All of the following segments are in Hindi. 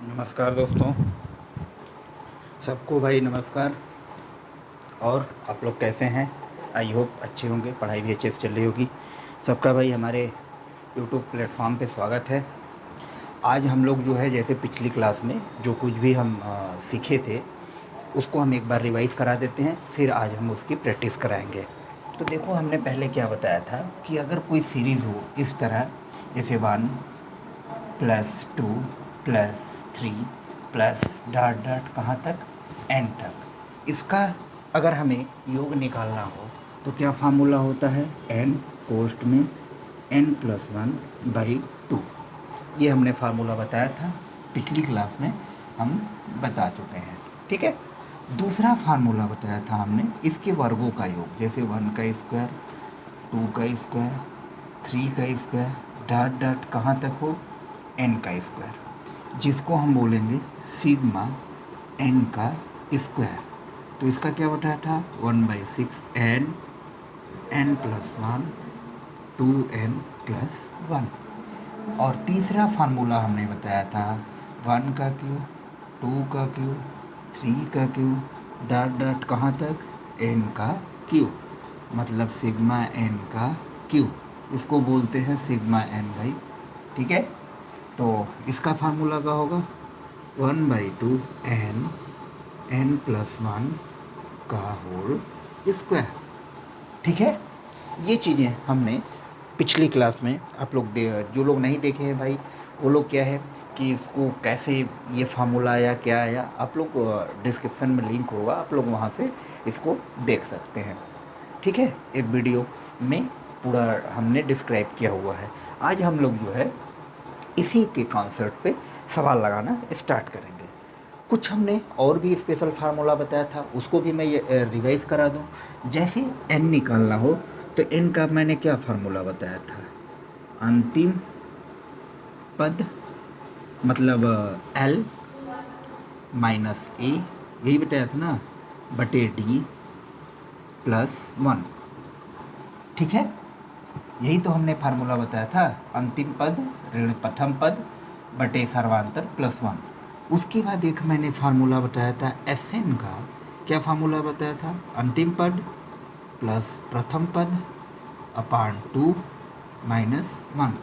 नमस्कार दोस्तों, सबको भाई नमस्कार। और आप लोग कैसे हैं? आई होप अच्छे होंगे, पढ़ाई भी अच्छे से चल रही होगी। सबका भाई हमारे यूट्यूब प्लेटफॉर्म पे स्वागत है। आज हम लोग जो है जैसे पिछली क्लास में जो कुछ भी हम सीखे थे उसको हम एक बार रिवाइज़ करा देते हैं, फिर आज हम उसकी प्रैक्टिस कराएंगे। तो देखो, हमने पहले क्या बताया था कि अगर कोई सीरीज़ हो इस तरह, जैसे 1+2+3 प्लस डॉट डॉट कहाँ तक, एन तक। इसका अगर हमें योग निकालना हो तो क्या फार्मूला होता है? एन कोष्ट में n+1/2। ये हमने फार्मूला बताया था पिछली क्लास में, हम बता चुके हैं। ठीक है। दूसरा फार्मूला बताया था हमने इसके वर्गों का योग, जैसे 1 का स्क्वायर, 2 का स्क्वायर, 3 का स्क्वायर, डॉट डॉट कहाँ तक हो, n का स्क्वायर, जिसको हम बोलेंगे सिग्मा n का स्क्वायर। तो इसका क्या बताया था? 1/6 n+1 2n+1। और तीसरा फार्मूला हमने बताया था 1 का क्यू, 2 का क्यू, 3 का क्यू, डॉट डॉट कहाँ तक, n का क्यू, मतलब सिग्मा n का क्यू। इसको बोलते हैं सिग्मा n भाई। ठीक है। तो इसका फार्मूला क्या होगा? 1/2 n+1 का होल स्क्वायर। ठीक है। ये चीज़ें हमने पिछली क्लास में, आप लोग जो लोग नहीं देखे हैं भाई, वो लोग क्या है कि इसको कैसे ये फार्मूला आया, क्या आया, आप लोग डिस्क्रिप्शन में लिंक होगा, आप लोग वहाँ से इसको देख सकते हैं। ठीक है। एक वीडियो में पूरा हमने डिस्क्राइब किया हुआ है। आज हम लोग जो है इसी के कॉन्सेप्ट पे सवाल लगाना स्टार्ट करेंगे। कुछ हमने और भी स्पेशल फार्मूला बताया था, उसको भी मैं ये रिवाइज करा दूं। जैसे n निकालना हो तो n का मैंने क्या फार्मूला बताया था? अंतिम पद, मतलब l माइनस ए, यही बताया था ना, बटे d+1। ठीक है। यही तो हमने फार्मूला बताया था, अंतिम पद ऋण प्रथम पद बटे सर्वांतर +1। उसके बाद एक मैंने फार्मूला बताया था एस एन का। क्या फार्मूला बताया था? अंतिम पद प्लस प्रथम पद अपान 2-1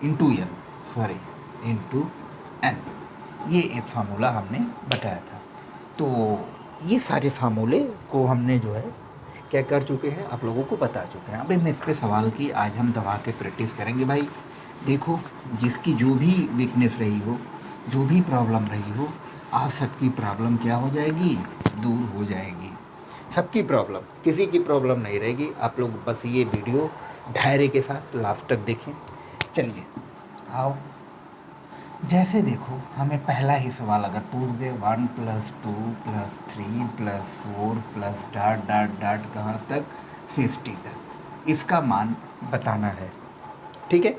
into n, sorry, into n. ये एक फार्मूला हमने बताया था। तो ये सारे फार्मूले को हमने जो है क्या कर चुके हैं, आप लोगों को बता चुके हैं। अभी हम इस पे सवाल की आज हम दबा के प्रैक्टिस करेंगे भाई। देखो, जिसकी जो भी वीकनेस रही हो, जो भी प्रॉब्लम रही हो, आज सबकी प्रॉब्लम क्या हो जाएगी? दूर हो जाएगी। सबकी प्रॉब्लम, किसी की प्रॉब्लम नहीं रहेगी। आप लोग बस ये वीडियो धैर्य के साथ लास्ट तक देखें। चलिए आओ। जैसे देखो, हमें पहला ही सवाल अगर पूछ दे 1+2+3+4 प्लस डॉट डॉट डॉट कहाँ तक, 60 तक, इसका मान बताना है। ठीक है।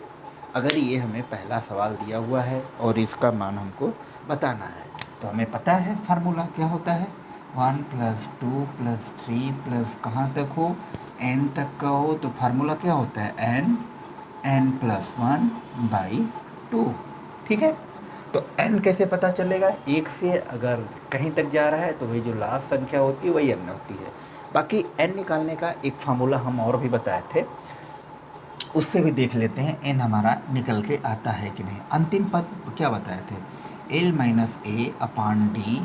अगर ये हमें पहला सवाल दिया हुआ है और इसका मान हमको बताना है, तो हमें पता है फार्मूला क्या होता है। 1+2+3 प्लस कहाँ तक हो, n तक का हो, तो फार्मूला क्या होता है? n+1/2। ठीक है। तो n कैसे पता चलेगा? एक से अगर कहीं तक जा रहा है तो वही जो लास्ट संख्या होती है वही n होती है। बाकी n निकालने का एक फार्मूला हम और भी बताए थे, उससे भी देख लेते हैं n हमारा निकल के आता है कि नहीं। अंतिम पद क्या बताए थे? l-a/d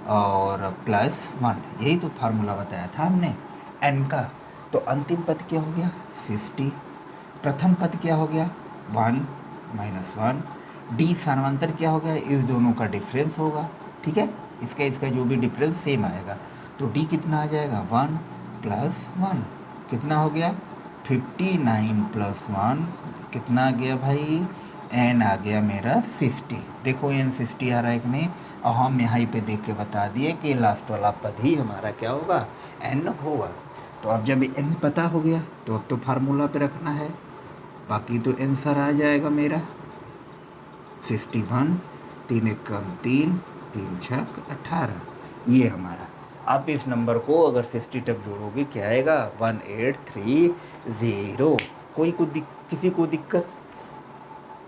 और +1, यही तो फार्मूला बताया था हमने n का। तो अंतिम पद क्या हो गया? 50। प्रथम पद क्या हो गया? 1-1। डी सामांतर क्या हो गया? इस दोनों का डिफरेंस होगा। ठीक है। इसका जो भी डिफरेंस सेम आएगा, तो डी कितना आ जाएगा? 1+1 कितना हो गया? 59 + 1 कितना आ गया भाई? एन आ गया मेरा 60। देखो एन 60 आ रहा है कि नहीं। और हम यहाँ पे देख के बता दिए कि लास्ट वाला पद ही हमारा क्या होगा? एन होगा। तो अब जब एन पता हो गया तो अब तो फार्मूला पे रखना है, बाकी तो आंसर आ जाएगा मेरा 61। 3 एकम 3, 3 छक 18। ये हमारा। आप इस नंबर को अगर 60 तक जोड़ोगे क्या आएगा? 1830। किसी को दिक्कत?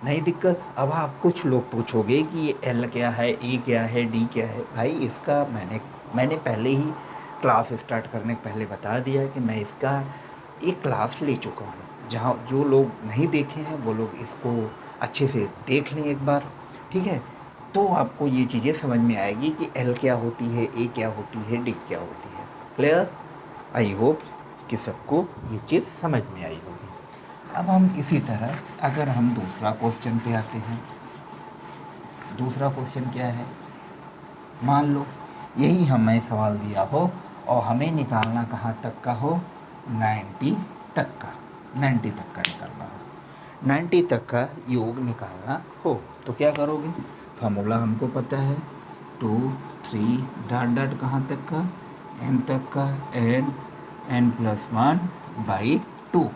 नहीं दिक्कत। अब आप कुछ लोग पूछोगे कि ये एल क्या है, ए क्या है, डी क्या है। भाई इसका मैंने पहले ही क्लास स्टार्ट करने के पहले बता दिया कि मैं इसका एक क्लास ले चुका हूँ, जहाँ जो लोग नहीं देखे हैं वो लोग इसको अच्छे से देख लें एक बार, ठीक है। तो आपको ये चीज़ें समझ में आएगी कि एल क्या होती है, ए क्या होती है, डी क्या होती है। क्लियर? आई होप कि सबको ये चीज़ समझ में आई होगी। अब हम इसी तरह अगर हम दूसरा क्वेश्चन पे आते हैं। दूसरा क्वेश्चन क्या है? मान लो यही हमें सवाल दिया हो और हमें निकालना कहाँ तक का हो, 90 तक का। 90 तक का निकालना हो, 90 तक का योग निकालना हो तो क्या करोगे? फार्मूला हमको पता है, 2 3 डॉट डॉट कहाँ तक का, n तक का, n n+1/2।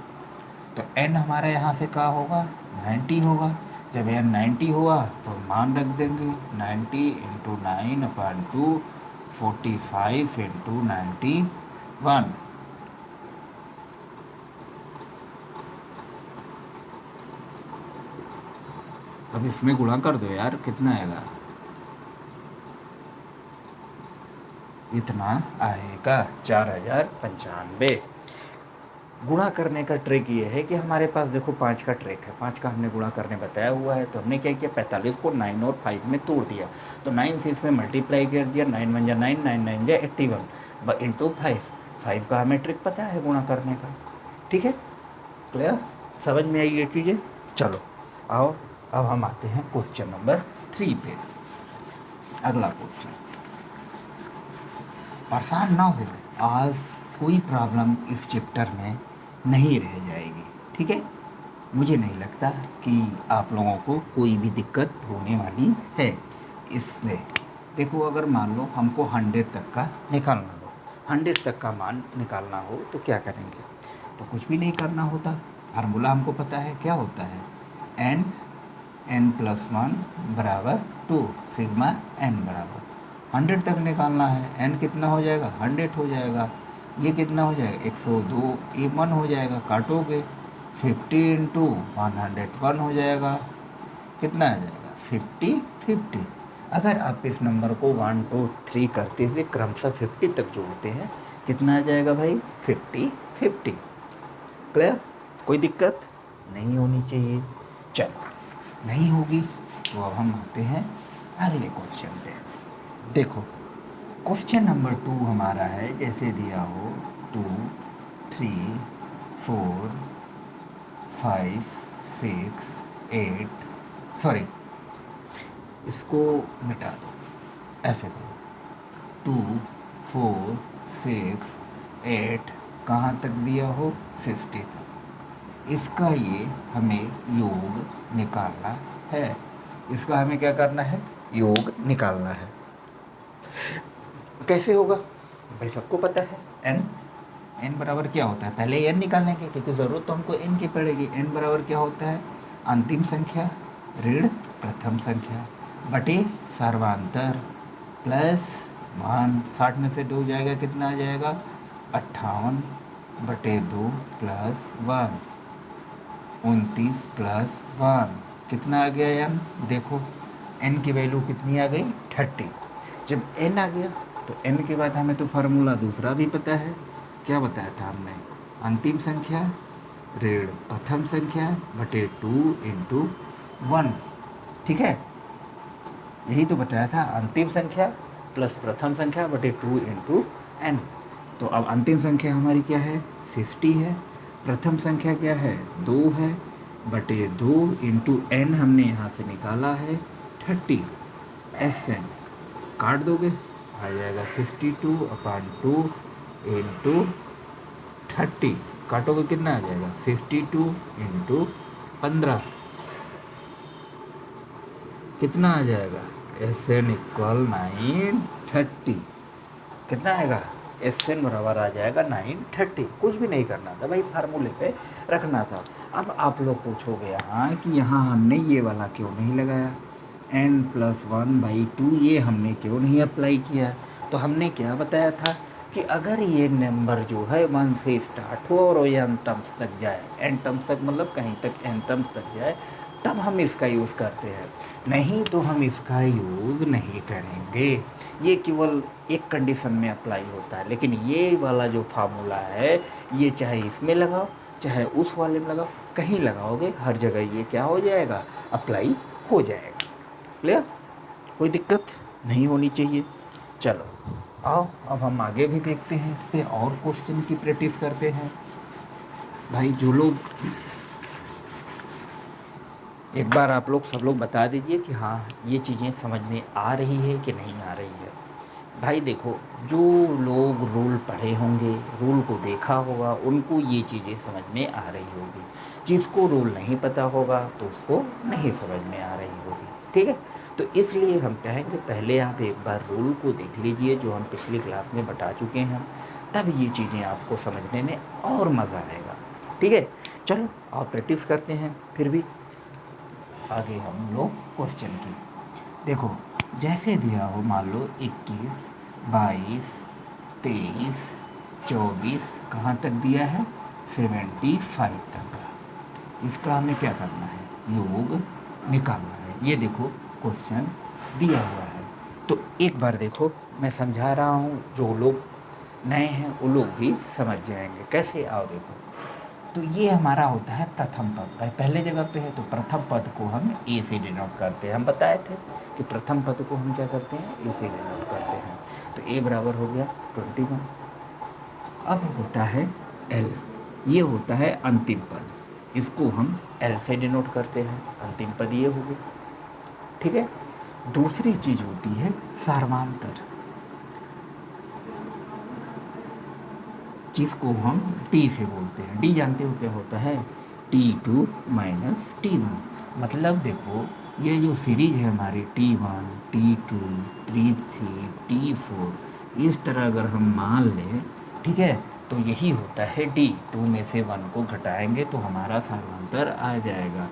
तो n हमारा यहाँ से क्या होगा? 90 होगा। जब n 90 हुआ तो मान रख देंगे 90 इंटू 9/2, 45 इंटू 91। अब इसमें गुणा कर दो यार, कितना आएगा? इतना आएगा 4095। गुणा करने का ट्रिक ये है कि हमारे पास देखो 5 का ट्रिक है, 5 का हमने गुणा करने बताया हुआ है। तो हमने क्या किया, 45 को 9 और 5 में तोड़ दिया, तो 9 से इसमें मल्टीप्लाई कर दिया, 9 1 जा 9, 9 9 जा 81 इंटू 5। 5 का हमें ट्रिक पता है गुणा करने का, ठीक है। क्लियर? समझ में आई ये चीज़ें? चलो आओ अब हम आते हैं क्वेश्चन नंबर 3 पे। अगला क्वेश्चन, परेशान ना हो, आज कोई प्रॉब्लम इस चैप्टर में नहीं रह जाएगी, ठीक है। मुझे नहीं लगता कि आप लोगों को कोई भी दिक्कत होने वाली है इसमें। देखो अगर मान लो हमको 100 तक का निकालना हो, 100 तक का मान निकालना हो तो क्या करेंगे? तो कुछ भी नहीं करना होता, फार्मूला हमको पता है क्या होता है, n n+1/2 सिग्मा n बराबर 100 तक निकालना है। n कितना हो जाएगा? 100 हो जाएगा। ये कितना हो जाएगा? 102, ये 1 हो जाएगा, काटोगे 50 इंटू 101 हो जाएगा। कितना आ जाएगा? 50 50। अगर आप इस नंबर को 1 2 3 करते हुए क्रमशः 50 तक जोड़ते हैं, कितना आ जाएगा भाई? 50 50। क्लियर? कोई दिक्कत नहीं होनी चाहिए। चलो नहीं होगी तो अब हम आते हैं अगले क्वेश्चन पे। देखो क्वेश्चन नंबर 2 हमारा है, जैसे दिया हो 2 3 4 5 6 8, सॉरी इसको मिटा दो, ऐसे करो 2 4 6 8 कहाँ तक दिया हो? 60 तक। इसका ये हमें योग निकालना है। इसका हमें क्या करना है? योग निकालना है। कैसे होगा भाई? सबको पता है n बराबर क्या होता है। पहले n निकाल लेंगे क्योंकि ज़रूरत तो हमको n की पड़ेगी। n बराबर क्या होता है? अंतिम संख्या ऋण प्रथम संख्या बटे सर्वांतर प्लस मान। 60 में से 2 जाएगा, कितना आ जाएगा? 58/2 प्लस 1, 29 प्लस 1, कितना आ गया n? देखो n की वैल्यू कितनी आ गई? 30। जब n आ गया तो n के बाद हमें तो फार्मूला दूसरा भी पता है। क्या बताया था हमने? अंतिम संख्या ऋण प्रथम संख्या बटे 2 इंटू 1, ठीक है। यही तो बताया था, अंतिम संख्या प्लस प्रथम संख्या बटे 2 इंटू n। तो अब अंतिम संख्या हमारी क्या है? 60 है। प्रथम संख्या क्या है? 2 है, बटे 2 इंटू n हमने यहाँ से निकाला है 30। Sn काट दोगे, आ जाएगा 62/2 इंटू 30। काटोगे कितना आ जाएगा? 62 इंटू 15, कितना आ जाएगा? Sn equal 930। कितना आएगा? Sn बराबर आ जाएगा 930। कुछ भी नहीं करना था भाई, फार्मूले पे रखना था। अब आप लोग पूछोगे यहाँ कि यहाँ हमने ये वाला क्यों नहीं लगाया, n+1/2 ये हमने क्यों नहीं अप्लाई किया? तो हमने क्या बताया था कि अगर ये नंबर जो है 1 से स्टार्ट हो और ये n टर्म्स तक जाए, n टर्म्स तक मतलब कहीं तक n टर्म्स तक जाए, तब हम इसका यूज़ करते हैं, नहीं तो हम इसका यूज़ नहीं करेंगे। ये केवल एक कंडीशन में अप्लाई होता है, लेकिन ये वाला जो फार्मूला है ये चाहे इसमें लगाओ चाहे उस वाले में लगाओ, कहीं लगाओगे हर जगह ये क्या हो जाएगा, अप्लाई हो जाएगा। क्लियर? कोई दिक्कत नहीं होनी चाहिए। चलो आओ अब हम आगे भी देखते हैं, इस पर और क्वेश्चन की प्रैक्टिस करते हैं। भाई जो लोग, एक बार आप लोग सब लोग बता दीजिए कि हाँ ये चीज़ें समझ में आ रही है कि नहीं आ रही है। भाई देखो, जो लोग रूल पढ़े होंगे, रूल को देखा होगा, उनको ये चीज़ें समझ में आ रही होगी। जिसको रूल नहीं पता होगा तो उसको नहीं समझ में आ रही होगी। ठीक है, तो इसलिए हम कहेंगे पहले आप एक बार रूल को देख लीजिए जो हम पिछली क्लास में बता चुके हैं, तब ये चीज़ें आपको समझने में और मज़ा आएगा। ठीक है, चलो और प्रैक्टिस करते हैं। फिर भी आगे हम लोग क्वेश्चन की देखो, जैसे दिया हो मान लो 21, 22, 23, 24, कहाँ तक दिया है 75 तक का। इसका हमें क्या करना है, योग निकालना है। ये देखो क्वेश्चन दिया हुआ है, तो एक बार देखो मैं समझा रहा हूँ, जो लोग नए हैं वो लोग भी समझ जाएंगे। कैसे, आओ देखो। तो ये हमारा होता है प्रथम पद, भाई पहले जगह पे है तो प्रथम पद को हम ए से डिनोट करते हैं। हम बताए थे कि प्रथम पद को हम क्या करते हैं, ए से डिनोट करते हैं। तो ए बराबर हो गया 21। अब होता है एल, ये होता है अंतिम पद, इसको हम एल से डिनोट करते हैं। अंतिम पद ये हो गया। ठीक है, दूसरी चीज होती है सार्वधातुक, जिसको हम टी से बोलते हैं। डी जानते हो क्या होता है, T2 माइनस T1। मतलब देखो ये जो सीरीज है हमारी T1, T2, T3, T4, इस तरह अगर हम मान लें, ठीक है, तो यही होता है डी। 2 में से 1 को घटाएंगे तो हमारा समांतर आ जाएगा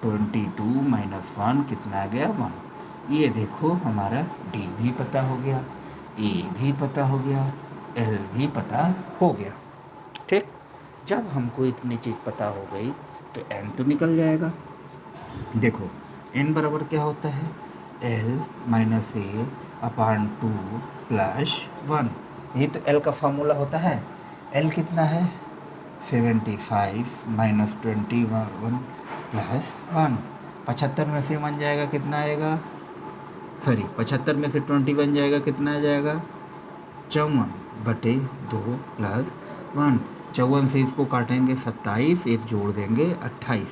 22 माइनस 1 कितना आ गया 1। ये देखो हमारा डी भी पता हो गया, ए भी पता हो गया, एल भी पता हो गया। ठीक, जब हमको इतनी चीज़ पता हो गई तो एन तो निकल जाएगा। देखो एन बराबर क्या होता है, एल माइनस ए अपान 2 प्लस 1। ये तो एल का फार्मूला होता है। एल कितना है 75 माइनस 21 प्लस 1। 75 में से 1 जाएगा कितना आएगा, सॉरी 75 में से 20 बन जाएगा कितना आ जाएगा 54/2 प्लस 1। 54 से इसको काटेंगे 27, एक जोड़ देंगे 28।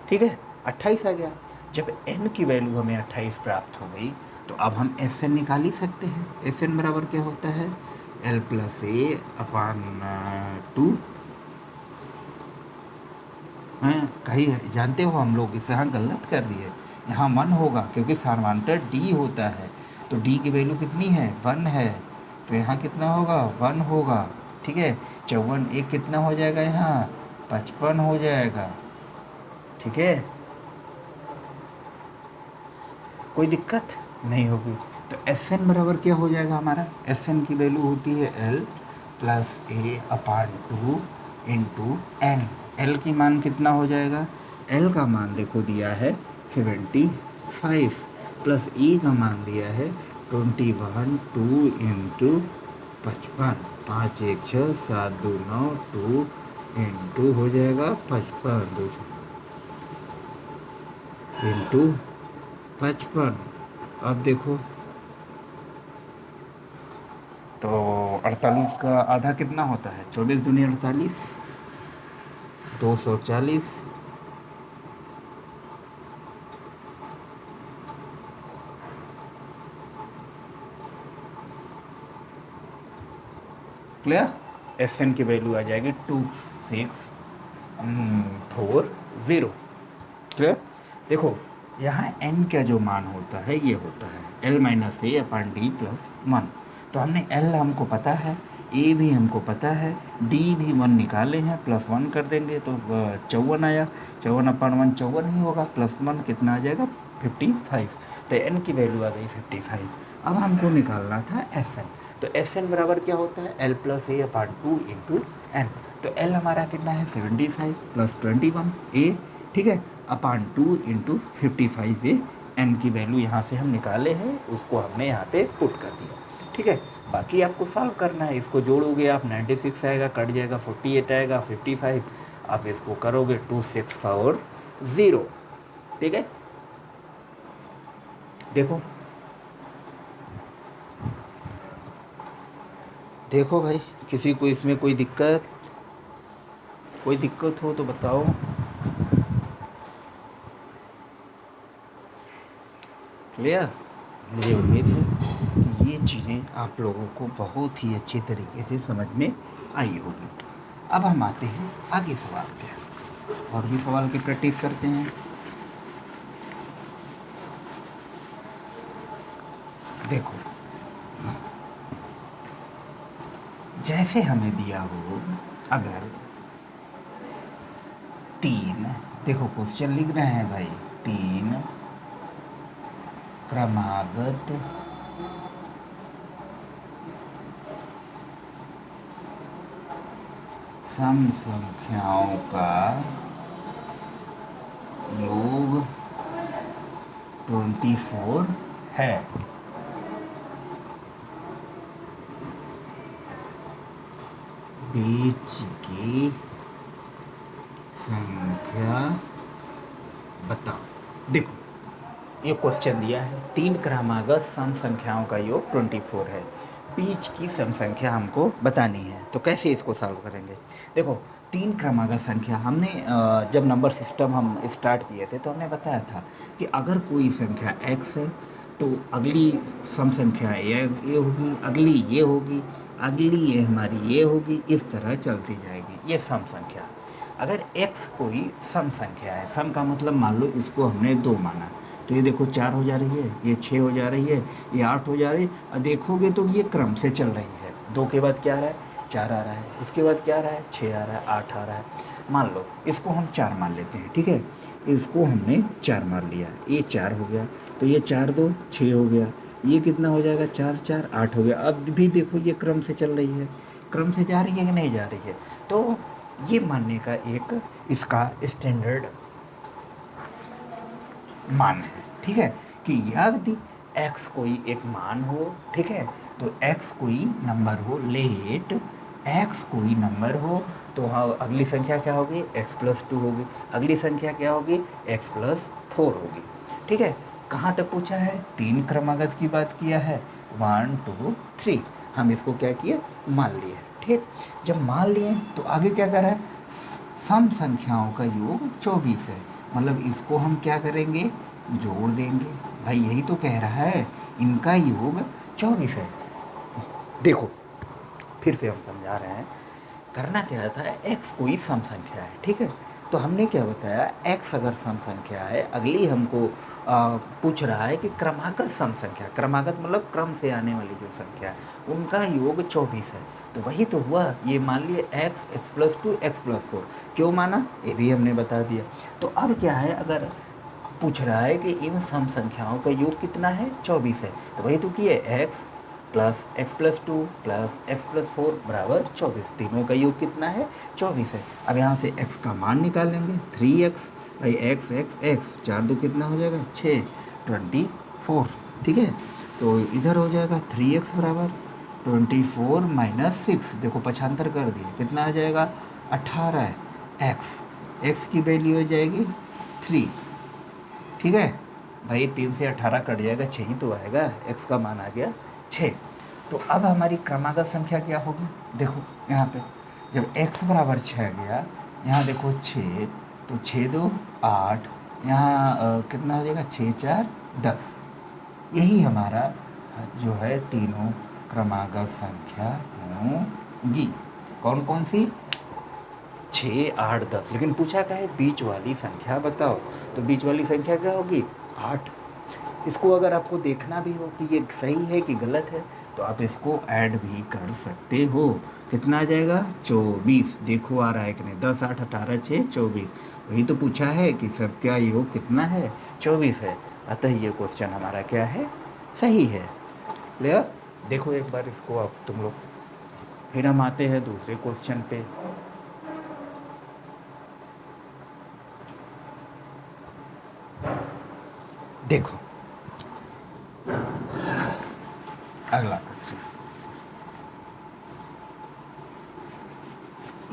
ठीक है, 28 आ गया। जब n की वैल्यू हमें 28 प्राप्त हो गई तो अब हम एस एन निकाल ही सकते हैं। एस एन बराबर क्या होता है, एल प्लस ए अपान 2। कहीं जानते हो हम लोग इसे यहाँ गलत कर दिए, यहाँ 1 होगा क्योंकि समांतर डी होता है, तो डी की वैल्यू कितनी है 1 है, तो यहाँ कितना होगा 1 होगा। ठीक है, 54 एक कितना हो जाएगा, यहाँ 55 हो जाएगा। ठीक है, कोई दिक्कत नहीं होगी। तो एस एन बराबर क्या हो जाएगा हमारा, एस एन की वैल्यू होती है एल प्लस ए अपान 2 इंटू एन। एल की मान कितना हो जाएगा, एल का मान देखो दिया है 75 प्लस ई का मान दिया है 21, 2 इंटू 55, 5 1 6 7 2 9, 2 इंटू हो जाएगा 55 2 इंटू 55। अब देखो तो 48 का आधा कितना होता है, 24 दूनी 48, 240। क्लियर, एस एन की वैल्यू आ जाएगी 2640। क्लियर, देखो यहाँ n का जो मान होता है ये होता है l माइनस ए अपान डी प्लस 1। तो हमने l हमको पता है, a भी हमको पता है, d भी 1 निकाले हैं, प्लस 1 कर देंगे तो 54 आया। 54 अपान 1 54 ही होगा, प्लस 1 कितना आ जाएगा 55। तो n की वैल्यू आ गई 55। अब हमको निकालना था एस एन। तो एस एन बराबर क्या होता है, एल प्लस ए अपान 2 इंटू एन। तो एल हमारा कितना है 75 प्लस 21 ए, ठीक है, अपान 2 इंटू 55 ए। एन की वैल्यू यहाँ से हम निकाले हैं, उसको हमने यहाँ पे पुट कर दिया, ठीक है। बाकी आपको सॉल्व करना है, इसको जोड़ोगे आप 96 आएगा, कट जाएगा 48 आएगा, 55, आप इसको करोगे 2640, ठीक है। देखो देखो भाई, किसी को इसमें कोई दिक्कत हो तो बताओ। क्लियर? मुझे उम्मीद है कि ये चीज़ें आप लोगों को बहुत ही अच्छे तरीके से समझ में आई होगी। अब हम आते हैं आगे सवाल पे, और भी सवाल की प्रैक्टिस करते हैं। देखो, जैसे हमें दिया हो, अगर 3, देखो क्वेश्चन लिख रहे हैं भाई, 3 क्रमागत सम संख्याओं का योग 24 है। बीच की संख्या बताओ। देखो, ये क्वेश्चन दिया है, 3 क्रमागत सम संख्याओं का योग 24 है, बीच की सम संख्या हमको बतानी है। तो कैसे इसको सॉल्व करेंगे? देखो, 3 क्रमागत संख्या हमने जब नंबर सिस्टम हम स्टार्ट किए थे तो हमने बताया था कि अगर कोई संख्या x है तो अगली सम संख्या ये होगी, अगली ये होगी, अगली ये हमारी ये होगी, इस तरह चलती जाएगी ये सम संख्या। अगर x कोई सम संख्या है, सम का मतलब मान लो इसको हमने 2 माना, तो ये देखो 4 हो जा रही है, ये 6 हो जा रही है, ये 8 हो जा रही है, और देखोगे तो ये क्रम से चल रही है। 2 के बाद क्या आ रहा है? 4 आ रहा है, उसके बाद क्या आ रहा है? 6 आ रहा है, 8 आ रहा है। मान लो इसको हम 4 मान लेते हैं, ठीक है, इसको हमने 4 मान लिया, ये 4 हो गया, तो ये 4 2 6 हो गया, ये कितना हो जाएगा? 4 4 8 हो गया। अब भी देखो ये क्रम से चल रही है, क्रम से जा रही है कि नहीं जा रही है? तो ये मानने का एक इसका स्टैंडर्ड मान है, ठीक है, कि यदि x कोई एक मान हो, ठीक है, तो x कोई नंबर हो, लेट x कोई नंबर हो, तो हाँ अगली संख्या क्या होगी? x प्लस 2 होगी, अगली संख्या क्या होगी? x प्लस 4 होगी, ठीक है। कहाँ तक पूछा है? 3 क्रमागत की बात किया है, 1 2 3, हम इसको क्या किए? मान लिए, ठीक। जब मान लिए तो आगे क्या कर रहा है? सम संख्याओं का योग 24 है, मतलब इसको हम क्या करेंगे? जोड़ देंगे। भाई यही तो कह रहा है, इनका योग 24 है। देखो फिर से हम समझा रहे हैं, करना क्या था, x कोई सम संख्या है, ठीक है, तो हमने क्या बताया, x अगर सम संख्या है, अगली हमको पूछ रहा है कि क्रमागत सम संख्या, क्रमागत मतलब क्रम से आने वाली जो संख्या है उनका योग 24 है। तो वही तो हुआ, ये मान लिए x प्लस 2 x प्लस 4, क्यों माना ये भी हमने बता दिया। तो अब क्या है, अगर पूछ रहा है कि इन सम संख्याओं का योग कितना है? 24 है, तो वही तो किए, x plus 2 plus x plus 4 बराबर 24, तीनों का योग कितना है? 24 है। अब यहाँ से x का मान निकालेंगे, 3x, भाई x x x 4 2 कितना हो जाएगा? 6 24, ठीक है, तो इधर हो जाएगा 3x बराबर 24 माइनस 6, देखो पक्षांतर कर दिए, कितना आ जाएगा? 18 x की वैल्यू हो जाएगी 3, ठीक है भाई, 3 से 18 कट जाएगा, 6 ही तो आएगा, x का मान आ गया 6। तो अब हमारी क्रमागत संख्या क्या होगी? देखो यहाँ पे जब x बराबर 6 गया, यहाँ देखो 6, तो 6 2 8, यहाँ कितना हो जाएगा? 6 4 10, यही हमारा जो है तीनों क्रमागत संख्या होंगी। कौन कौन सी? 6 8 10, लेकिन पूछा क्या है? बीच वाली संख्या बताओ, तो बीच वाली संख्या क्या होगी? 8। इसको अगर आपको देखना भी हो कि ये सही है कि गलत है, तो आप इसको ऐड भी कर सकते हो। कितना आ जाएगा? 24, देखो आ रहा है कि नहीं? 10 8 18 6 24, वही तो पूछा है कि सबका योग कितना है? 24 है, अतः ये क्वेश्चन हमारा क्या है? सही है। क्लियर? देखो एक बार इसको आप तुम लोग, फिर हम आते हैं दूसरे क्वेश्चन पे। देखो अगला क्वेश्चन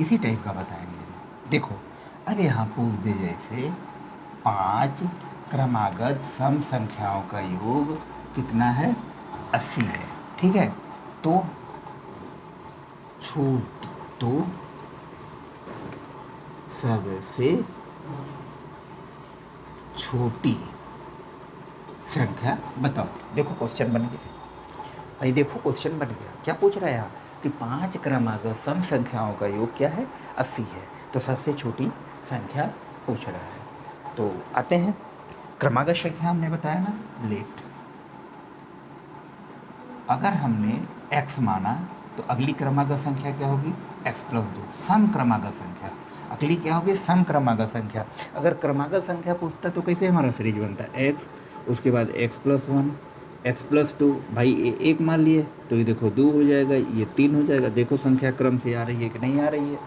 इसी टाइप का बताएंगे। देखो अब यहाँ पूछ दे जैसे 5 क्रमागत सम संख्याओं का योग कितना है, 80 है। ठीक है, तो छूट तो सबसे छोटी संख्या बताओ। देखो क्वेश्चन बन गया भाई, देखो क्वेश्चन बन गया। क्या पूछ रहा है यहाँ कि 5 क्रमागत सम संख्याओं का योग क्या है, 80 है। तो सबसे छोटी संख्या पूछ रहा है। तो आते हैं क्रमागत संख्या, हमने बताया ना लेट। अगर हमने x माना तो अगली क्रमागत संख्या क्या होगी, x प्लस 2। सम क्रमागत संख्या अगली क्या होगी, सम क्रमागत संख्या। अगर क्रमागत संख्या पूछता तो कैसे हमारा सीरीज बनता है, x उसके बाद x प्लस 1 x प्लस 2। भाई ये 1 मान लिए तो ये देखो 2 हो जाएगा, ये 3 हो जाएगा। देखो संख्या क्रम से आ रही है कि नहीं आ रही है।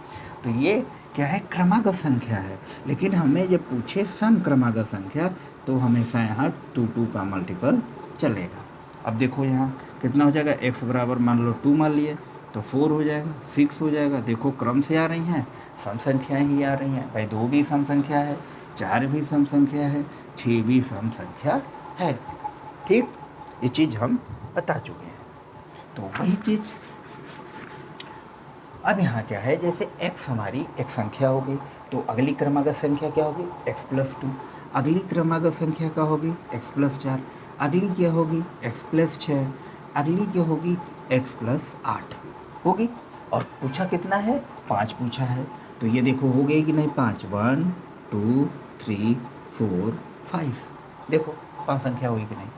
तो ये क्या है, क्रमागत संख्या है। लेकिन हमें जब पूछे सम क्रमागत संख्या तो हमेशा यहाँ 2 का मल्टीपल चलेगा। अब देखो यहाँ कितना हो जाएगा, x बराबर मान लो 2 मान लिए तो 4 हो जाएगा, 6 हो जाएगा। देखो क्रम से आ रही हैं, सम संख्याएँ ही आ रही हैं। भाई 2 भी सम संख्या है, 4 भी सम संख्या है, 6 भी सम संख्या है। ठीक, ये चीज़ हम बता चुके हैं। तो वही चीज़ अब यहाँ क्या है, जैसे x हमारी एक संख्या हो गई तो अगली क्रमागत संख्या क्या होगी, x प्लस 2। अगली क्रमागत संख्या क्या होगी, x प्लस 4। अगली क्या होगी, x प्लस 6। अगली क्या होगी, x प्लस 8 होगी। और पूछा कितना है, 5 पूछा है। तो ये देखो हो गई कि नहीं 5, 1 2 3 4 5। देखो 5 संख्या हुई कि नहीं,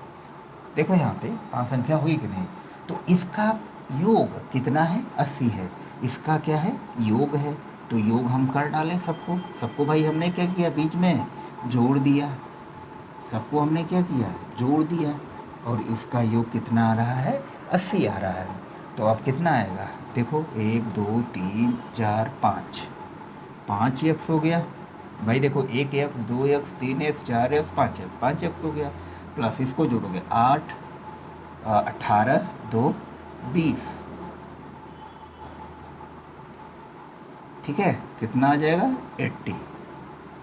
देखो यहाँ पे 5 संख्या हुई कि नहीं। तो इसका योग कितना है, 80 है। इसका क्या है, योग है। तो योग हम कर डालें सबको। सबको भाई हमने क्या किया, बीच में जोड़ दिया। सबको हमने क्या किया, जोड़ दिया। और इसका योग कितना आ रहा है, 80 आ रहा है। तो अब कितना आएगा, देखो 1 2 3 4 5, 5 एक्स हो गया। भाई देखो 1 x 2 x 3 x 4 x 5 x हो गया। प्लस इसको जोड़ोगे 8 18 2 20। ठीक है, कितना आ जाएगा, 80।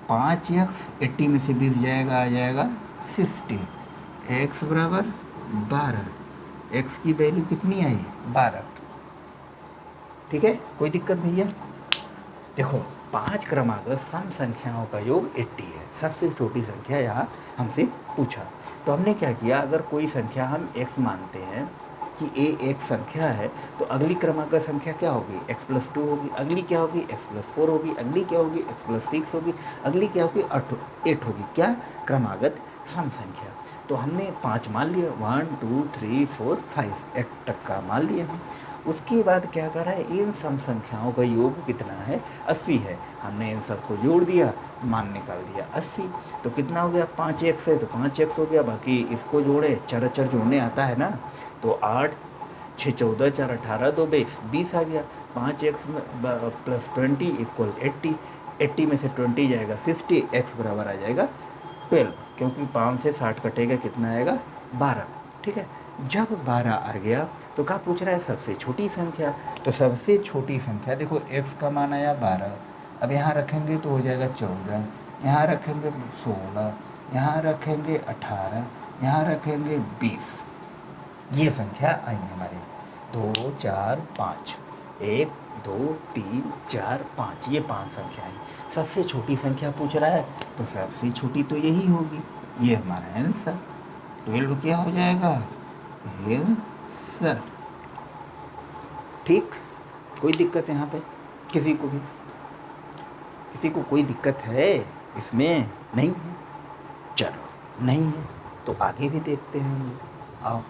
5 एक्स 80 में से 20 जाएगा, आ जाएगा 60। एक्स बराबर 12। एक्स की वैल्यू कितनी आई, 12। ठीक है, कोई दिक्कत भैया। देखो 5 क्रमागत सम संख्याओं का योग 80 है। सबसे छोटी संख्या यहाँ हमसे पूछा। तो हमने क्या किया, अगर कोई संख्या हम x मानते हैं कि a एक संख्या है तो अगली क्रमागत संख्या क्या होगी, x प्लस 2 होगी। अगली क्या होगी, x प्लस 4 होगी। अगली क्या होगी, x प्लस 6 होगी। अगली क्या होगी, 8 होगी। क्या, क्रमागत सम संख्या। तो हमने 5 मान लिया, 1 2 3 4 5 एक तक का मान लिया हम। उसके बाद क्या करा है, इन सम संख्याओं का योग कितना है, 80 है। हमने इन सबको जोड़ दिया, मान निकाल दिया 80। तो कितना हो गया, 5 एक्स है तो 5 एक्स हो गया। बाकी इसको जोड़े, चर जोड़ने आता है ना। तो 8 6 14 4 18 2 20 आ गया। 5 एक्स प्लस 20 इक्वल 80। 80 में से 20 जाएगा 60। एक्स बराबर आ जाएगा 12, क्योंकि 5 से 60 कटेगा, कितना आएगा, 12। ठीक है, जब 12 आ गया तो क्या पूछ रहा है, सबसे छोटी संख्या। तो सबसे छोटी संख्या देखो, x का मान आया 12। अब यहाँ रखेंगे तो हो जाएगा 14, यहाँ रखेंगे 16, यहाँ रखेंगे 18, यहाँ रखेंगे 20। ये संख्या आई हमारी 2 4 5, 1 2 3 4 5, ये 5 संख्या आई। सबसे छोटी संख्या पूछ रहा है तो सबसे छोटी तो यही होगी। ये हमारा आंसर 12 क्या हो जाएगा, आंसर। ठीक, कोई दिक्कत यहाँ पे किसी को भी, किसी को कोई दिक्कत है इसमें, नहीं है। चलो नहीं है तो आगे भी देखते हैं हम लोग। आओ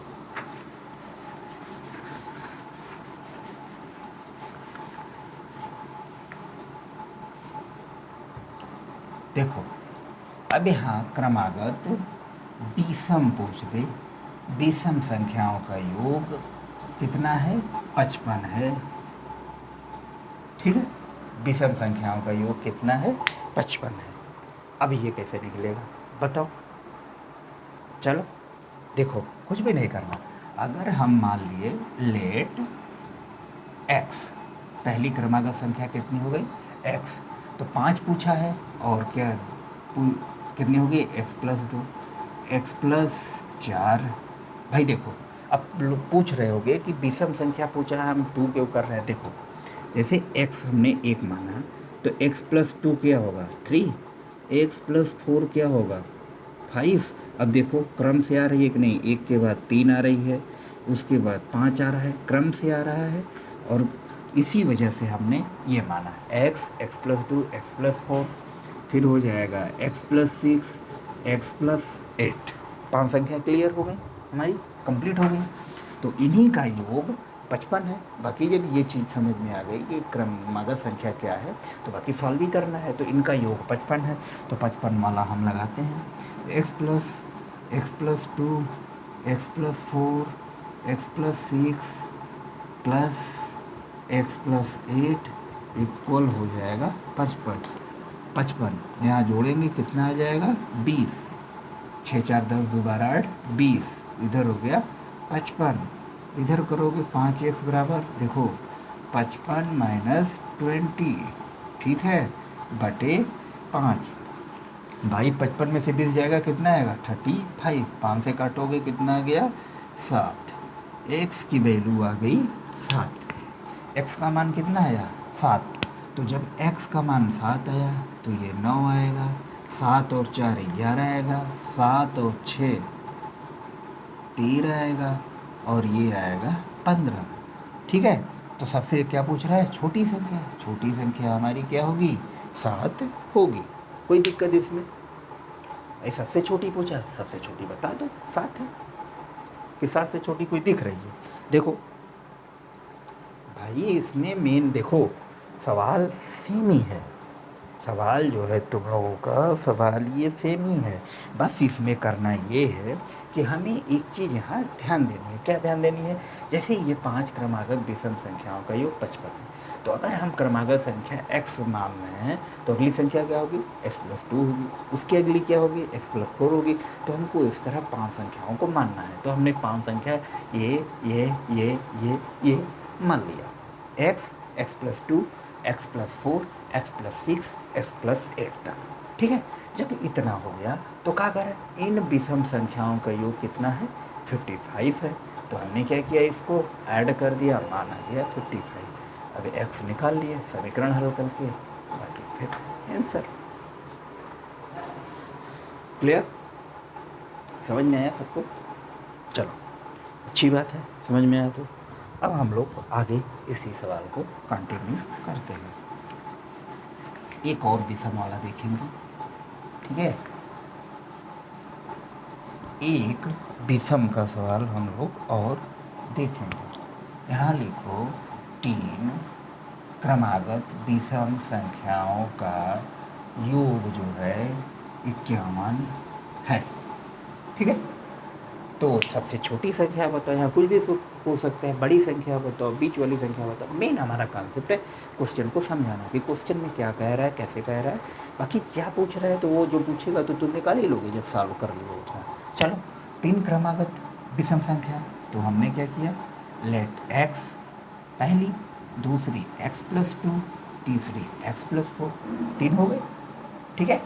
देखो, अब यहाँ क्रमागत विषम पूछ दे। विषम संख्याओं का योग कितना है, 55 है। ठीक है, विषम संख्याओं का योग कितना है, 55 है। अब ये कैसे निकलेगा बताओ। चलो देखो, कुछ भी नहीं करना। अगर हम मान लिए लेट एक्स, पहली क्रमागत संख्या कितनी हो गई एक्स, तो 5 पूछा है और क्या कितनी होगी एक्स प्लस 2, एक्स प्लस 4। भाई देखो, अब लोग पूछ रहे होंगे कि विषम संख्या पूछा है, हम 2 क्यों कर रहे हैं। देखो जैसे x हमने 1 माना, तो x प्लस 2 क्या होगा 3, x प्लस 4 क्या होगा 5। अब देखो क्रम से आ रही है कि नहीं, 1 के बाद 3 आ रही है, उसके बाद 5 आ रहा है, क्रम से आ रहा है। और इसी वजह से हमने ये माना x, x plus 2, x plus 4, फिर हो जाएगा x प्लस 6, x प्लस 8। 5 संख्या क्लियर हो गई हमारी, कंप्लीट हो गई। तो इन्हीं का योग 55 है। बाकी जब ये चीज़ समझ में आ गई कि क्रमागत संख्या क्या है, तो बाकी सॉल्व ही करना है। तो इनका योग 55 है, तो 55 वाला हम लगाते हैं। X plus 2, x plus 4, x plus 6 plus x plus 8 equal हो जाएगा 55। 55 यहाँ जोड़ेंगे कितना आ जाएगा 20, 6 4 10 2 12 8 20, इधर हो गया 55। इधर करोगे 5x बराबर, देखो 55 माइनस 20, ठीक है, बटे 5। भाई 55 में से 20 जाएगा कितना आएगा 35, 5 से काटोगे कितना आ गया 7। x की वैल्यू आ गई 7, x का मान कितना आया 7। तो जब x का मान 7 आया तो ये 9 आएगा, 7 और 4 11 आएगा, 7 और 6 13 आएगा, और ये आएगा 15। ठीक है, तो सबसे क्या पूछ रहा है छोटी संख्या। छोटी संख्या हमारी क्या होगी 7 होगी। कोई दिक्कत इसमें, भाई सबसे छोटी पूछा, सबसे छोटी बता दो 7 है कि 7 से छोटी कोई दिख रही है। देखो भाई इसमें मेन देखो सवाल सेम ही है, सवाल जो है तुम लोगों का सवाल ये सेम ही है। बस इसमें करना ये है कि हमें एक चीज़ यहाँ ध्यान देनी है। क्या ध्यान देनी है, जैसे ये 5 क्रमागत विषम संख्याओं का योग 55 है, तो अगर हम क्रमागत संख्या x मान रहे हैं तो अगली संख्या क्या होगी x प्लस 2 होगी, उसकी अगली क्या होगी x प्लस 4 होगी। तो हमको इस तरह 5 संख्याओं को मानना है। तो हमने 5 संख्या ये मान लिया, x plus 2, x plus 4, x plus 6, x plus 8 तक। ठीक है, जब इतना हो गया तो क्या करें, इन विषम संख्याओं का योग कितना है 55 है। तो हमने क्या किया, इसको ऐड कर दिया, मान आ गया 55। अब x निकाल लिए समीकरण हल करके, बाकी फिर आंसर। क्लियर, समझ में आया सबको? चलो अच्छी बात है, समझ में आया। तो अब हम लोग आगे इसी सवाल को कंटिन्यू करते हैं। एक और विषम वाला देखेंगे, ठीक है। एक विषम का सवाल हम लोग और देखेंगे। यहाँ लिखो 3 क्रमागत विषम संख्याओं का योग जो है 51 है। ठीक है, तो सबसे छोटी संख्या बताओ, यहाँ कुछ भी हो सकता है, बड़ी संख्या बताओ, बीच वाली संख्या बताओ। मेन हमारा कॉन्सेप्ट है क्वेश्चन को समझाना कि क्वेश्चन में क्या कह रहा है, कैसे कह रहा है। बाकी क्या पूछ रहा है तो वो जो पूछेगा तो तुम निकाल ही लोगे जब सॉल्व कर लियो उतना। चलो 3 क्रमागत विषम संख्या, तो हमने क्या किया, लेट एक्स पहली, दूसरी एक्स प्लस 2, तीसरी एक्स प्लस 4, 3 हो गए। ठीक है,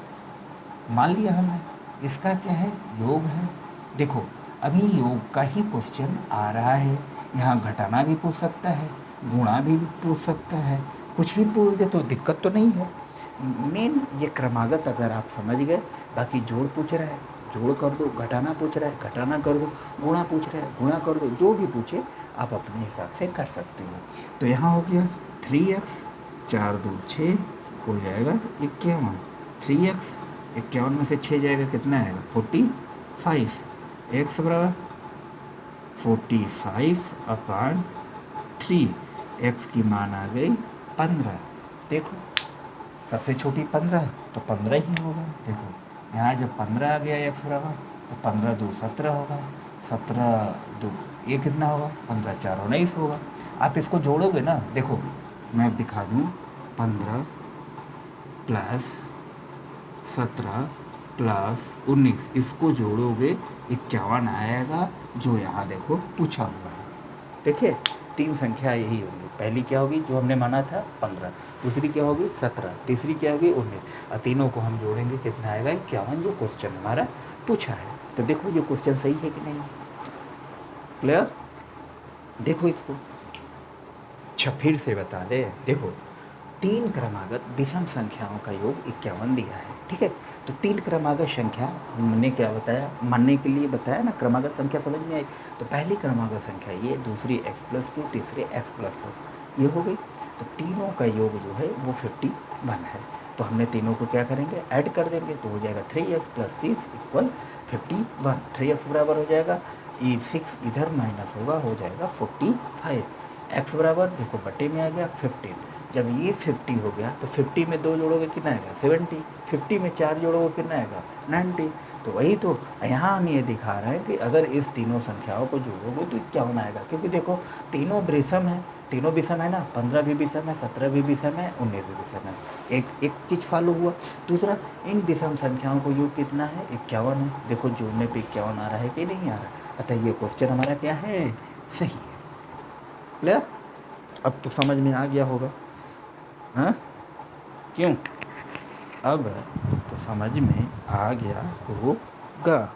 मान लिया हमने। इसका क्या है योग है। देखो अभी योग का ही क्वेश्चन आ रहा है, यहाँ घटाना भी पूछ सकता है, गुणा भी पूछ सकता है, कुछ भी पूछ दे तो दिक्कत तो नहीं है। मेन ये क्रमागत अगर आप समझ गए, बाकी जोड़ पूछ रहा है जोड़ कर दो, घटाना पूछ रहा है घटाना कर दो, गुणा पूछ रहा है गुणा कर दो, जो भी पूछे आप अपने हिसाब से कर सकते हो। तो यहाँ हो गया 3x, 4 2 6 हो जाएगा 51। 3x 51 में से 6 जाएगा कितना आएगा 45, x बराबर 45/3, x की मान आ गई 15। देखो सबसे छोटी 15, तो 15 ही होगा। देखो यहाँ जब 15 आ गया x बराबर, तो 15 2 17 होगा, 17 2 ये कितना होगा 15 4 19 होगा। आप इसको जोड़ोगे ना, देखो मैं दिखा दूँ, 15 प्लस 17 प्लस 19, इसको जोड़ोगे 51 आएगा, जो यहाँ देखो पूछा हुआ है। देखिए 3 संख्या यही होंगी। पहली क्या होगी जो हमने माना था 15, दूसरी क्या होगी 17, तीसरी क्या होगी 19, और तीनों को हम जोड़ेंगे कितना आएगा 51, जो क्वेश्चन हमारा पूछा है। तो देखो ये क्वेश्चन सही है कि नहीं, क्लियर। देखो इसको अच्छा फिर से बता दे। देखो 3 क्रमागत विषम संख्याओं का योग 51 दिया है, ठीक है। तो 3 क्रमागत संख्या हमने क्या बताया, मानने के लिए बताया ना, क्रमागत संख्या समझ में आई। तो पहली क्रमागत संख्या ये, दूसरी x+2, तीसरी x+4, ये हो गई। तो तीनों का योग जो है वो 51 है। तो हमने तीनों को क्या करेंगे, ऐड कर देंगे, तो हो जाएगा 3x + 6 = 51। 3x बराबर हो जाएगा, ये 6 इधर माइनस होगा, हो जाएगा 45। x बराबर देखो बटे में आ गया 15। जब ये 50 हो गया तो 50 में 2 जोड़ोगे कितना आएगा 70, 50 में 4 जोड़ोगे कितना आएगा 90। तो वही तो यहाँ हम ये दिखा रहे हैं कि अगर इस तीनों संख्याओं को जोड़ोगे तो क्या होना आएगा, क्योंकि देखो तीनों विषम है, तीनों विषम है ना, 15 भी विषम है, 17 भी विषम है, 19 भी विषम है। एक चीज़ फॉलो हुआ। दूसरा, इन विषम संख्याओं को योग कितना है 51 है। देखो जोड़ने पे 51 आ रहा है कि नहीं आ रहा। अतः ये क्वेश्चन हमारा क्या है, सही है। क्लियर, अब तो समझ में आ गया होगा, हाँ क्यों, अब तो समझ में आ गया होगा।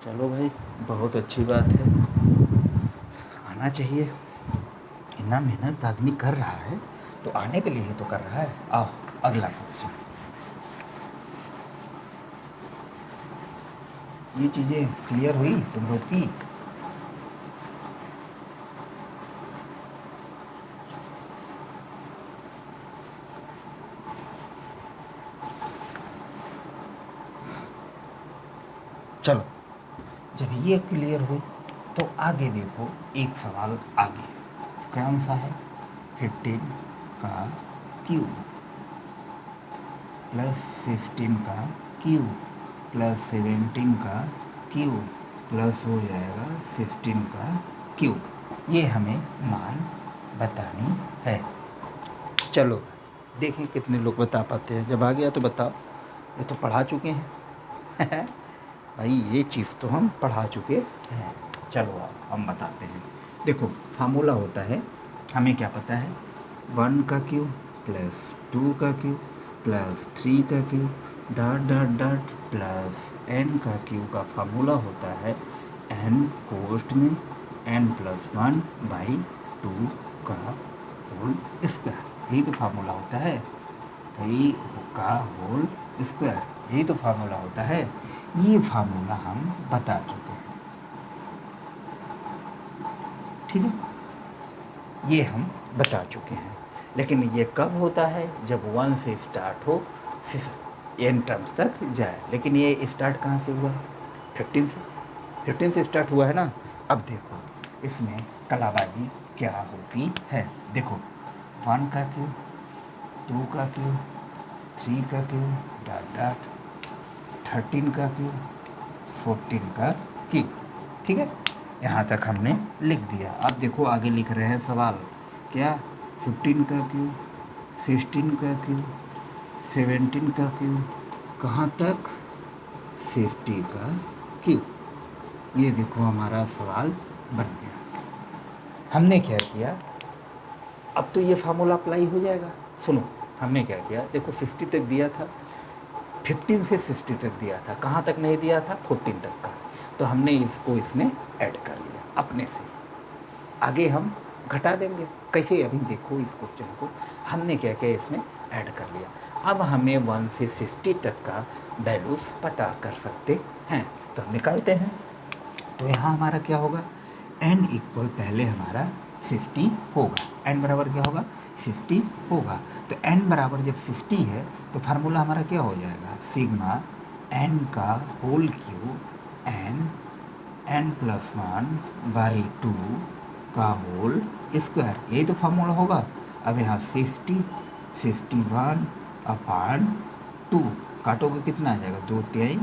चलो भाई बहुत अच्छी बात है, आना चाहिए। इतना मेहनत आदमी कर रहा है तो आने के लिए ही तो कर रहा है। आओ अगला क्वेश्चन। ये चीज़ें क्लियर हुई तुम लोग की। चलो जब ये क्लियर हुई तो आगे देखो, एक सवाल आगे कौन सा है, 15 का क्यूब प्लस 16 का क्यूब प्लस 17 का क्यूब प्लस हो जाएगा 16 का क्यूब, ये हमें मान बतानी है। चलो देखें कितने लोग बता पाते हैं। जब आ गया तो बताओ, ये तो पढ़ा चुके हैं भाई, ये चीज़ तो हम पढ़ा चुके हैं। चलो हम बताते हैं। देखो फार्मूला होता है, हमें क्या पता है, 1 का क्यूब प्लस 2 का क्यूब प्लस 3 का cube dot dot dot plus n का क्यूब का फार्मूला होता है n कोष्ठ में n+1/2 का होल स्क्वायर। यही तो फार्मूला होता है, यही का होल स्क्वायर, यही तो फार्मूला होता है। ये फार्मूला हम बता चुके हैं, ठीक है, ये हम बता चुके हैं। लेकिन ये कब होता है, जब 1 से स्टार्ट हो n टर्म्स तक जाए। लेकिन ये स्टार्ट कहाँ से हुआ, 15 से, 15 से स्टार्ट हुआ है ना। अब देखो इसमें कलाबाजी क्या होती है। देखो 1 का क्यूब, 2 का क्यूब, 3 का क्यूब डॉट डॉट 13 का क्यूब, 14 का क्यूब, ठीक है, यहाँ तक हमने लिख दिया। अब देखो आगे लिख रहे हैं सवाल, क्या 15 का क्यूब, 16 का क्यूब, 17 का क्यूब, कहाँ तक 60 का क्यूब। ये देखो हमारा सवाल बन गया। हमने क्या किया, अब तो ये फार्मूला अप्लाई हो जाएगा। सुनो हमने क्या किया, देखो 60 तक दिया था, 15 से 60 तक दिया था, कहाँ तक नहीं दिया था 14 तक का। तो हमने इसको इसमें ऐड कर लिया अपने से। आगे हम घटा देंगे कैसे, अभी देखो इस क्वेश्चन को हमने क्या किया, इसमें ऐड कर लिया। अब हमें 1 से 60 तक का वैल्यूज़ पता कर सकते हैं, तो हम निकालते हैं। तो यहाँ हमारा क्या होगा, n इक्वल पहले हमारा 60 होगा, n बराबर क्या होगा 60 होगा। तो n बराबर जब 60 है तो फार्मूला हमारा क्या हो जाएगा, सिग्मा n का होल क्यूब n+1/2 का होल स्क्वायर, यही तो फार्मूला होगा। अब यहाँ 60 61/2 काटोगे कितना आ जाएगा, 2 3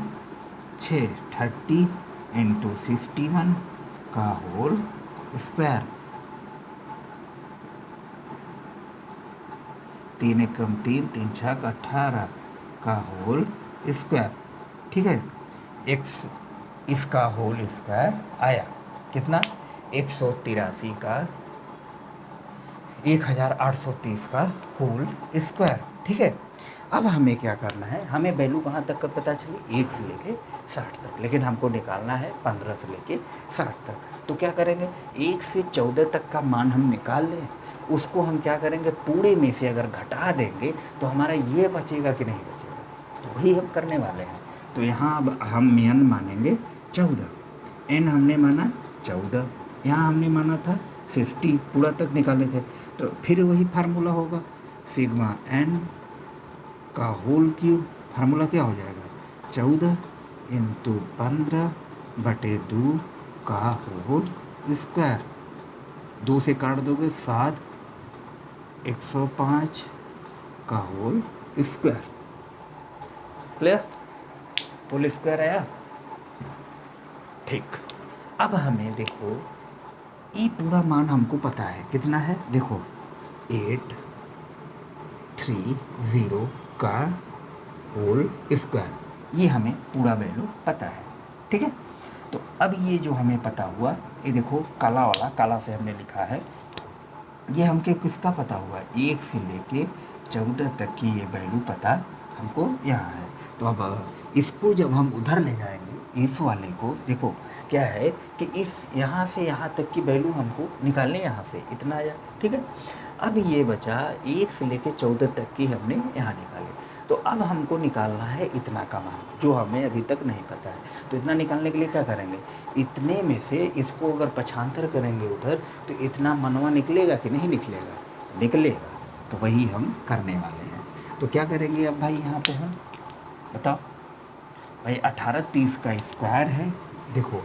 6 30 × 61 का होल स्क्वायर। तीन एकम तीन, तीन छक 18 का होल स्क्वायर, ठीक है। एक्स इसका होल स्क्वायर आया कितना, 183 का 1830 का होल स्क्वायर, ठीक है। अब हमें क्या करना है, हमें वैल्यू कहाँ तक का पता चली, 1 से लेके 60 तक, लेकिन हमको निकालना है 15 से लेके 60 तक। तो क्या करेंगे, 1 से 14 तक का मान हम निकाल लें, उसको हम क्या करेंगे, पूरे में से अगर घटा देंगे तो हमारा ये बचेगा कि नहीं बचेगा, तो वही हम करने वाले हैं। तो यहाँ अब हम एन मानेंगे 14, एन हमने माना 14, यहाँ हमने माना था 60, पूरा तक निकाले थे, तो फिर वही फार्मूला होगा, सिग्मा एन का होल क्यूब, फार्मूला क्या हो जाएगा, 14 इंटू 15/2 का होल स्क्वायर, 2 से काट दोगे 7, 105 का whole square, clear, whole square आया, ठीक। अब हमें देखो ये पूरा मान हमको पता है कितना है, देखो 830 का होल स्क्वायर, ये हमें पूरा वैल्यू पता है, ठीक है। तो अब ये जो हमें पता हुआ, ये देखो काला वाला, काला से हमने लिखा है, ये हमके किसका पता हुआ, 1 से लेके 14 तक की ये वैल्यू पता हमको यहाँ है। तो अब इसको जब हम उधर ले जाएंगे, इस वाले को देखो क्या है कि इस यहाँ से यहाँ तक की वैल्यू हमको निकालने, यहाँ से इतना आया, ठीक है। अब ये बचा 1 से लेके 14 तक की हमने यहाँ निकाले, तो अब हमको निकालना है इतना का मान, जो हमें अभी तक नहीं पता है। तो इतना निकालने के लिए क्या करेंगे, इतने में से इसको अगर पक्षांतर करेंगे उधर, तो इतना मनवा निकलेगा कि नहीं निकलेगा, निकलेगा, तो वही हम करने वाले हैं। तो क्या करेंगे अब भाई, यहाँ पे हम बताओ भाई, 1830 का स्क्वायर है, देखो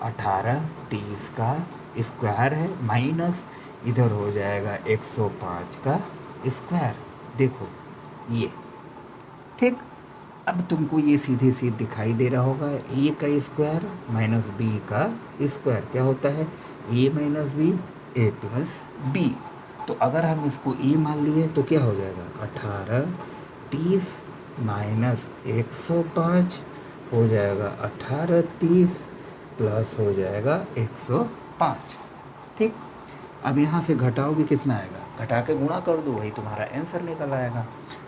1830 का स्क्वायर है, माइनस इधर हो जाएगा 105 का स्क्वायर, देखो ये, ठीक। अब तुमको ये सीधे सीधे दिखाई दे रहा होगा, ए का स्क्वायर माइनस बी का स्क्वायर क्या होता है, ए माइनस बी, ए प्लस बी। तो अगर हम इसको ए मान लिए तो क्या हो जाएगा, 1830 माइनस 105 हो जाएगा 1830 प्लस हो जाएगा 105, ठीक। अब यहाँ से घटाओगे कितना आएगा, घटा के गुणा कर दो, वही तुम्हारा आंसर निकल आएगा।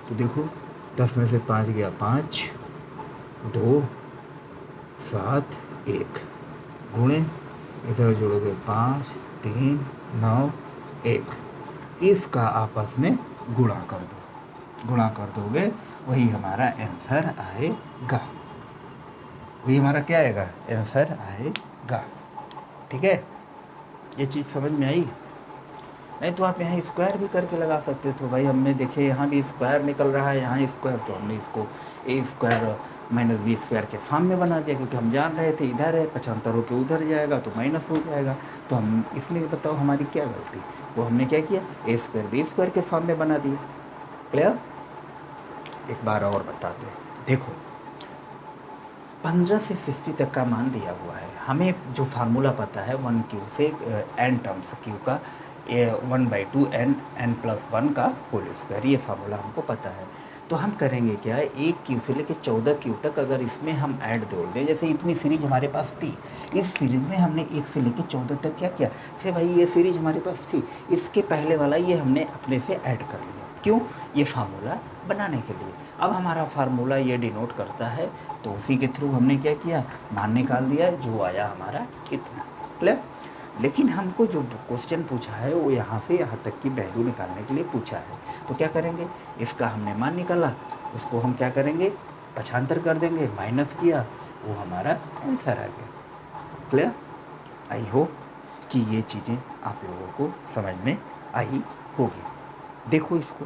तो देखो 10 में से 5 गया 5, 2, 7, 1, गुणे इधर जोड़ोगे 5, 3, 9, 1, इसका आपस में गुणा कर दो, गुणा कर दोगे वही हमारा आंसर आएगा, वही हमारा क्या आएगा, आंसर आएगा, ठीक है। ये चीज़ समझ में आई, नहीं तो आप यहाँ स्क्वायर भी करके लगा सकते थे भाई, हमने देखे यहाँ भी स्क्वायर निकल रहा है, यहाँ स्क्वायर, तो हमने इसको ए स्क्वायर माइनस बी स्क्वायर के फॉर्म में बना दिया, क्योंकि हम जान रहे थे इधर है, 75 होकर उधर जाएगा तो माइनस हो जाएगा। तो हम इसमें बताओ हमारी क्या गलती, वो हमने क्या किया, ए स्क्वायर बी स्क्वायर के फॉर्म में बना दिया, क्लियर। एक बार और बताते हैं, देखो 15 से 60 तक का मान दिया हुआ है, हमें जो फार्मूला पता है 1 क्यू से एन टर्म्स क्यू का 1/2 n प्लस 1 का होल स्क्वायर, ये फार्मूला हमको पता है। तो हम करेंगे क्या, 1 क्यू से लेकर 14 क्यू तक अगर इसमें हम ऐड जोड़ दें, जैसे इतनी सीरीज हमारे पास थी, इस सीरीज़ में हमने 1 से लेकर 14 तक क्या किया, जैसे भाई ये सीरीज हमारे पास थी, इसके पहले वाला ये हमने अपने से ऐड कर लिया, क्यों, ये फार्मूला बनाने के लिए। अब हमारा फार्मूला ये डिनोट करता है, तो उसी के थ्रू हमने क्या किया, मान निकाल दिया, जो आया हमारा इतना, क्लियर। लेकिन हमको जो क्वेश्चन पूछा है वो यहाँ से यहाँ तक की वैल्यू निकालने के लिए पूछा है, तो क्या करेंगे, इसका हमने मान निकाला, उसको हम क्या करेंगे, पक्षांतर कर देंगे, माइनस किया, वो हमारा आंसर आ गया, क्लियर। आई होप कि ये चीज़ें आप लोगों को समझ में आई होगी। देखो इसको,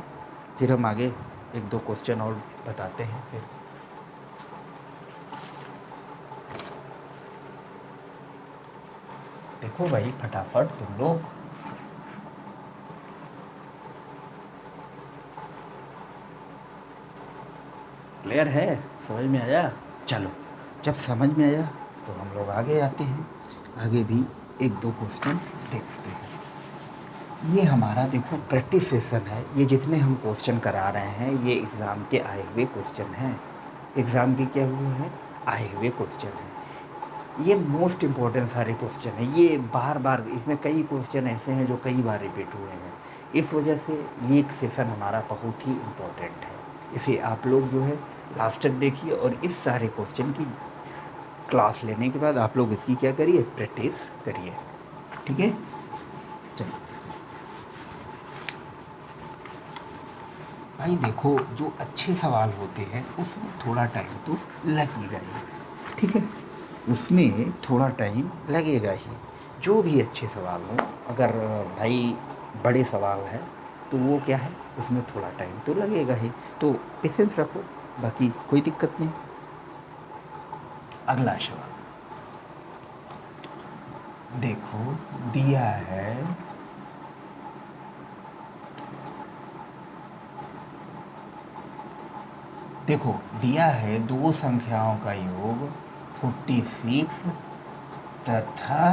फिर हम आगे 1-2 क्वेश्चन और बताते हैं फिर। देखो भाई फटाफट तुम लोग, क्लियर है, समझ में आया। चलो जब समझ में आया तो हम लोग आगे आते हैं, आगे भी 1-2 क्वेश्चन देखते हैं। ये हमारा देखो प्रैक्टिस सेशन है। ये जितने हम क्वेश्चन करा रहे हैं ये एग्ज़ाम के आए हुए क्वेश्चन हैं। एग्ज़ाम के क्या हुए हैं? आए हुए क्वेश्चन हैं। ये मोस्ट इम्पोर्टेंट सारे क्वेश्चन हैं। ये बार बार इसमें कई क्वेश्चन ऐसे हैं जो कई बार रिपीट हुए हैं। इस वजह से ये एक सेशन हमारा बहुत ही इम्पोर्टेंट है। इसे आप लोग जो है लास्ट तक देखिए और इस सारे क्वेश्चन की क्लास लेने के बाद आप लोग इसकी क्या करिए? प्रैक्टिस करिए। ठीक है, चलिए भाई देखो, जो अच्छे सवाल होते हैं उसमें थोड़ा टाइम तो लगेगा ही। ठीक है, उसमें थोड़ा टाइम लगेगा ही। जो भी अच्छे सवाल हों, अगर भाई बड़े सवाल हैं तो वो क्या है, उसमें थोड़ा टाइम तो लगेगा ही। तो पेशेंस रखो, बाकी कोई दिक्कत नहीं। अगला सवाल देखो, दिया है देखो दिया है दो संख्याओं का योग 46 तथा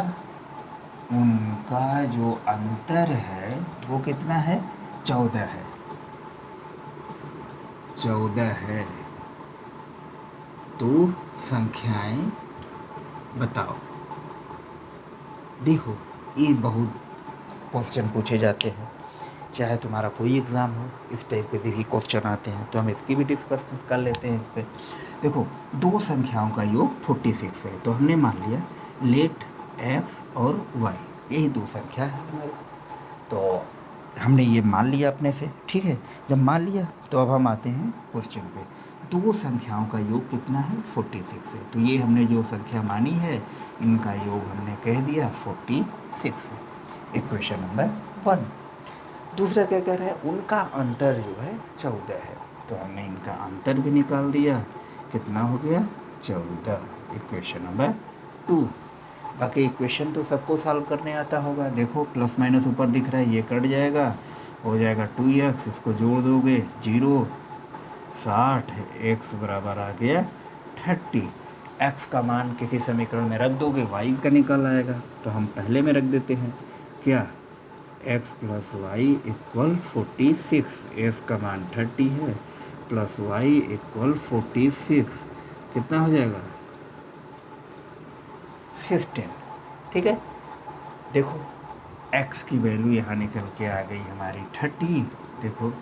उनका जो अंतर है वो कितना है? 14 है। 14 है। तो संख्याएं बताओ। देखो, ये बहुत क्वेश्चन पूछे जाते हैं, चाहे तुम्हारा कोई एग्ज़ाम हो इस टाइप के भी क्वेश्चन आते हैं, तो हम इसकी भी डिस्कस कर लेते हैं इस पर। देखो, दो संख्याओं का योग 46 है, तो हमने मान लिया लेट एक्स और वाई, यही दो संख्या है हमारी। तो हमने ये मान लिया अपने से। ठीक है, जब मान लिया तो अब हम आते हैं क्वेश्चन पे। दो संख्याओं का योग कितना है? 46 है। तो ये हमने जो संख्या मानी है इनका योग हमने कह दिया 46 है। Equation number 1। दूसरा क्या कह रहा है? उनका अंतर जो है 14 है। तो हमने इनका अंतर भी निकाल दिया, कितना हो गया? 14। Equation number 2। बाकी इक्वेशन तो सबको सॉल्व करने आता होगा। देखो, प्लस माइनस ऊपर दिख रहा है, ये कट जाएगा, हो जाएगा 2x, इसको जोड़ दोगे 0, 60, x बराबर आ गया 30। x का मान किसी समीकरण में रख दोगे, y का निकल आएगा। तो हम पहले में रख देते हैं क्या? x plus y equal 46। x का मान 30 है, प्लस वाई इक्वल 46, कितना हो जाएगा? 15। ठीक है, देखो x की वैल्यू यहाँ निकल के आ गई हमारी 30। देखो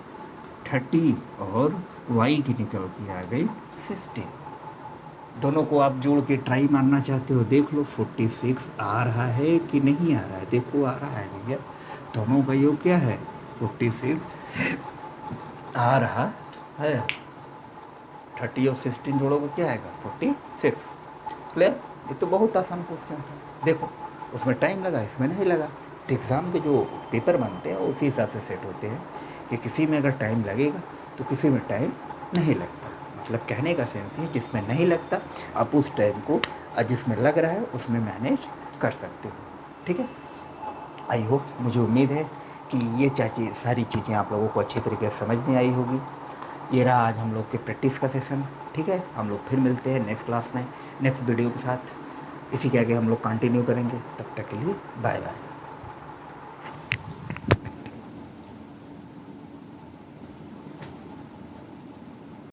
30 और y की निकल के आ गई 15। दोनों को आप जोड़ के ट्राई मारना चाहते हो, देख लो 46 आ रहा है कि नहीं आ रहा है। देखो आ रहा है भैया, दोनों का योग क्या है? 46 आ रहा है। 30 और 16 जोड़ोगे क्या आएगा? 46। क्लियर? ये तो बहुत आसान क्वेश्चन है। देखो, उसमें टाइम लगा, इसमें नहीं लगा। तो एग्ज़ाम के जो पेपर बनते हैं उसी हिसाब से सेट होते हैं कि किसी में अगर टाइम लगेगा तो किसी में टाइम नहीं लगता। मतलब कहने का सेंस है, जिसमें नहीं लगता आप उस टाइम को जिसमें लग रहा है उसमें मैनेज कर सकते हो। ठीक है, आई होप, मुझे उम्मीद है कि ये सारी चीज़ें आप लोगों को अच्छी तरीके से समझ में आई होगी। ये रहा आज हम लोग के प्रैक्टिस का सेशन। ठीक है, हम लोग फिर मिलते हैं नेक्स्ट क्लास में नेक्स्ट वीडियो के साथ। इसी के आगे हम लोग कंटिन्यू करेंगे। तब तक के लिए बाय बाय।